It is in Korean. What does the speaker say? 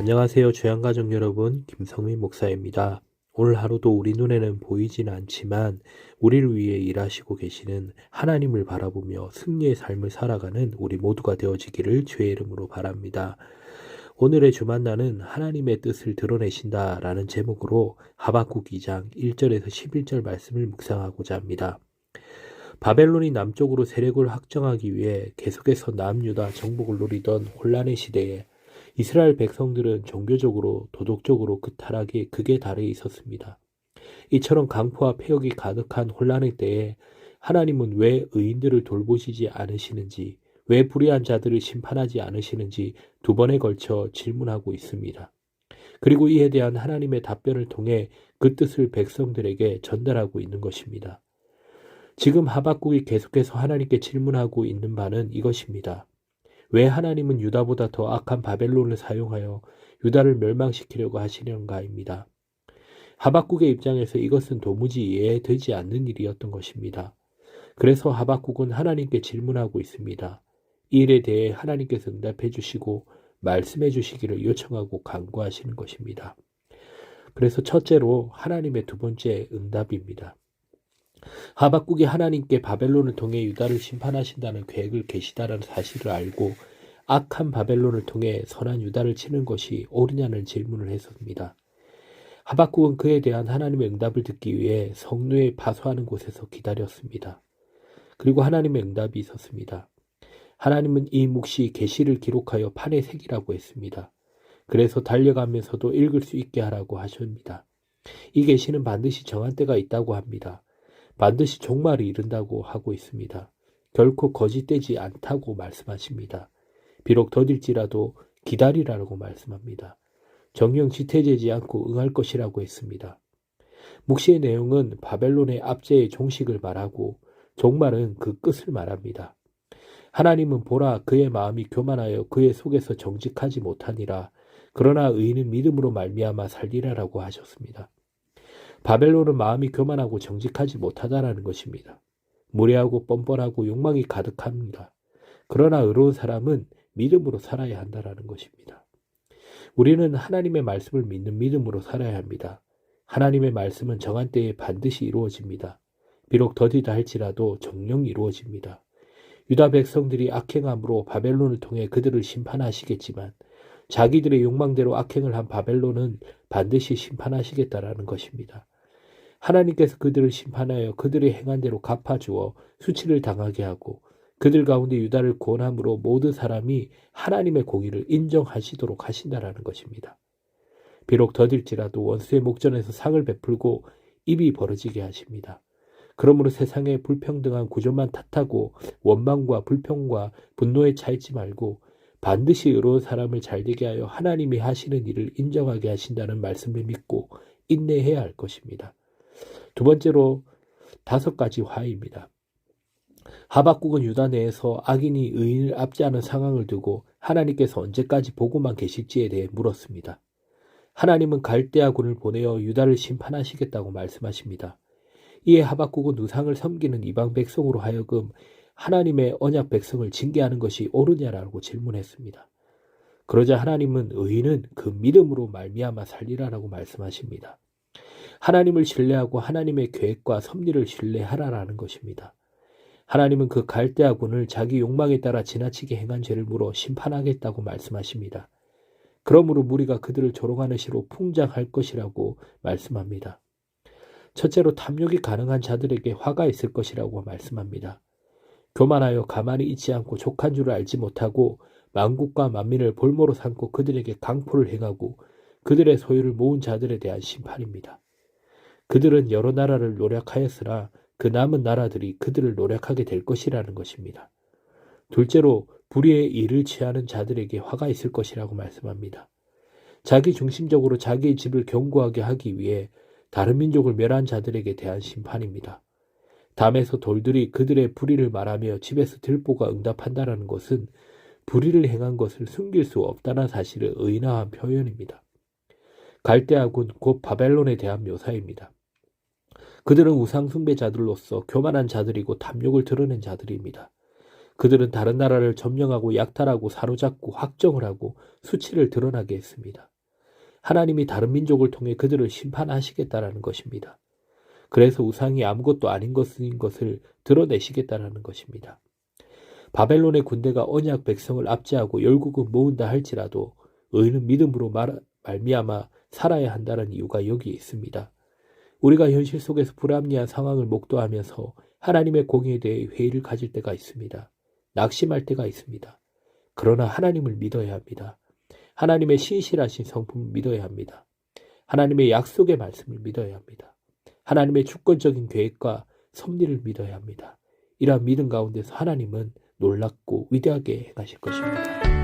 안녕하세요. 주양가족 여러분, 김성민 목사입니다. 오늘 하루도 우리 눈에는 보이지는 않지만 우리를 위해 일하시고 계시는 하나님을 바라보며 승리의 삶을 살아가는 우리 모두가 되어지기를 주의 이름으로 바랍니다. 오늘의 주만나는 하나님의 뜻을 드러내신다라는 제목으로 하박국 2장 1절에서 11절 말씀을 묵상하고자 합니다. 바벨론이 남쪽으로 세력을 확정하기 위해 계속해서 남유다 정복을 노리던 혼란의 시대에 이스라엘 백성들은 종교적으로 도덕적으로 그 타락에 극에 달해 있었습니다. 이처럼 강포와 폐역이 가득한 혼란의 때에 하나님은 왜 의인들을 돌보시지 않으시는지, 왜 불의한 자들을 심판하지 않으시는지 두 번에 걸쳐 질문하고 있습니다. 그리고 이에 대한 하나님의 답변을 통해 그 뜻을 백성들에게 전달하고 있는 것입니다. 지금 하박국이 계속해서 하나님께 질문하고 있는 바는 이것입니다. 왜 하나님은 유다보다 더 악한 바벨론을 사용하여 유다를 멸망시키려고 하시는가입니다. 하박국의 입장에서 이것은 도무지 이해되지 않는 일이었던 것입니다. 그래서 하박국은 하나님께 질문하고 있습니다. 이 일에 대해 하나님께서 응답해 주시고 말씀해 주시기를 요청하고 간구하시는 것입니다. 그래서 첫째로 하나님의 두 번째 응답입니다. 하박국이 하나님께 바벨론을 통해 유다를 심판하신다는 계획을 계시다라는 사실을 알고 악한 바벨론을 통해 선한 유다를 치는 것이 옳으냐는 질문을 했습니다. 하박국은 그에 대한 하나님의 응답을 듣기 위해 성루에 파수하는 곳에서 기다렸습니다. 그리고 하나님의 응답이 있었습니다. 하나님은 이 묵시 계시를 기록하여 판에 새기라고 했습니다. 그래서 달려가면서도 읽을 수 있게 하라고 하십니다. 이 계시는 반드시 정한 때가 있다고 합니다. 반드시 종말이 이른다고 하고 있습니다. 결코 거짓되지 않다고 말씀하십니다. 비록 더딜지라도 기다리라고 말씀합니다. 정령 지태되지 않고 응할 것이라고 했습니다. 묵시의 내용은 바벨론의 압제의 종식을 말하고 종말은 그 끝을 말합니다. 하나님은 보라 그의 마음이 교만하여 그의 속에서 정직하지 못하니라. 그러나 의인은 믿음으로 말미암아 살리라라고 하셨습니다. 바벨론은 마음이 교만하고 정직하지 못하다라는 것입니다. 무례하고 뻔뻔하고 욕망이 가득합니다. 그러나 의로운 사람은 믿음으로 살아야 한다라는 것입니다. 우리는 하나님의 말씀을 믿는 믿음으로 살아야 합니다. 하나님의 말씀은 정한 때에 반드시 이루어집니다. 비록 더디다 할지라도 정령 이루어집니다. 유다 백성들이 악행함으로 바벨론을 통해 그들을 심판하시겠지만 자기들의 욕망대로 악행을 한 바벨론은 반드시 심판하시겠다라는 것입니다. 하나님께서 그들을 심판하여 그들의 행한 대로 갚아주어 수치를 당하게 하고 그들 가운데 유다를 구원함으로 모든 사람이 하나님의 공의를 인정하시도록 하신다라는 것입니다. 비록 더딜지라도 원수의 목전에서 상을 베풀고 입이 벌어지게 하십니다. 그러므로 세상의 불평등한 구조만 탓하고 원망과 불평과 분노에 차있지 말고 반드시 의로운 사람을 잘되게 하여 하나님이 하시는 일을 인정하게 하신다는 말씀을 믿고 인내해야 할 것입니다. 두 번째로 5가지 화입니다. 하박국은 유다 내에서 악인이 의인을 압제하는 상황을 두고 하나님께서 언제까지 보고만 계실지에 대해 물었습니다. 하나님은 갈대아군을 보내어 유다를 심판하시겠다고 말씀하십니다. 이에 하박국은 우상을 섬기는 이방 백성으로 하여금 하나님의 언약 백성을 징계하는 것이 옳으냐라고 질문했습니다. 그러자 하나님은 의인은 그 믿음으로 말미암아 살리라라고 말씀하십니다. 하나님을 신뢰하고 하나님의 계획과 섭리를 신뢰하라라는 것입니다. 하나님은 그 갈대아군을 자기 욕망에 따라 지나치게 행한 죄를 물어 심판하겠다고 말씀하십니다. 그러므로 무리가 그들을 조롱하는 시로 풍장할 것이라고 말씀합니다. 첫째로 탐욕이 가능한 자들에게 화가 있을 것이라고 말씀합니다. 교만하여 가만히 있지 않고 족한 줄을 알지 못하고 만국과 만민을 볼모로 삼고 그들에게 강포를 행하고 그들의 소유를 모은 자들에 대한 심판입니다. 그들은 여러 나라를 노략하였으나 그 남은 나라들이 그들을 노략하게 될 것이라는 것입니다. 둘째로 불의의 일을 취하는 자들에게 화가 있을 것이라고 말씀합니다. 자기 중심적으로 자기의 집을 견고하게 하기 위해 다른 민족을 멸한 자들에게 대한 심판입니다. 담에서 돌들이 그들의 불의를 말하며 집에서 들보가 응답한다라는 것은 불의를 행한 것을 숨길 수 없다는 사실을 의인화한 표현입니다. 갈대아군 곧 바벨론에 대한 묘사입니다. 그들은 우상 숭배자들로서 교만한 자들이고 탐욕을 드러낸 자들입니다. 그들은 다른 나라를 점령하고 약탈하고 사로잡고 확정을 하고 수치를 드러나게 했습니다. 하나님이 다른 민족을 통해 그들을 심판하시겠다라는 것입니다. 그래서 우상이 아무것도 아닌 것을 드러내시겠다라는 것입니다. 바벨론의 군대가 언약 백성을 압제하고 열국을 모은다 할지라도 의인은 믿음으로 말미암아 살아야 한다는 이유가 여기에 있습니다. 우리가 현실 속에서 불합리한 상황을 목도하면서 하나님의 공의에 대해 회의를 가질 때가 있습니다. 낙심할 때가 있습니다. 그러나 하나님을 믿어야 합니다. 하나님의 신실하신 성품을 믿어야 합니다. 하나님의 약속의 말씀을 믿어야 합니다. 하나님의 주권적인 계획과 섭리를 믿어야 합니다. 이러한 믿음 가운데서 하나님은 놀랍고 위대하게 행하실 것입니다.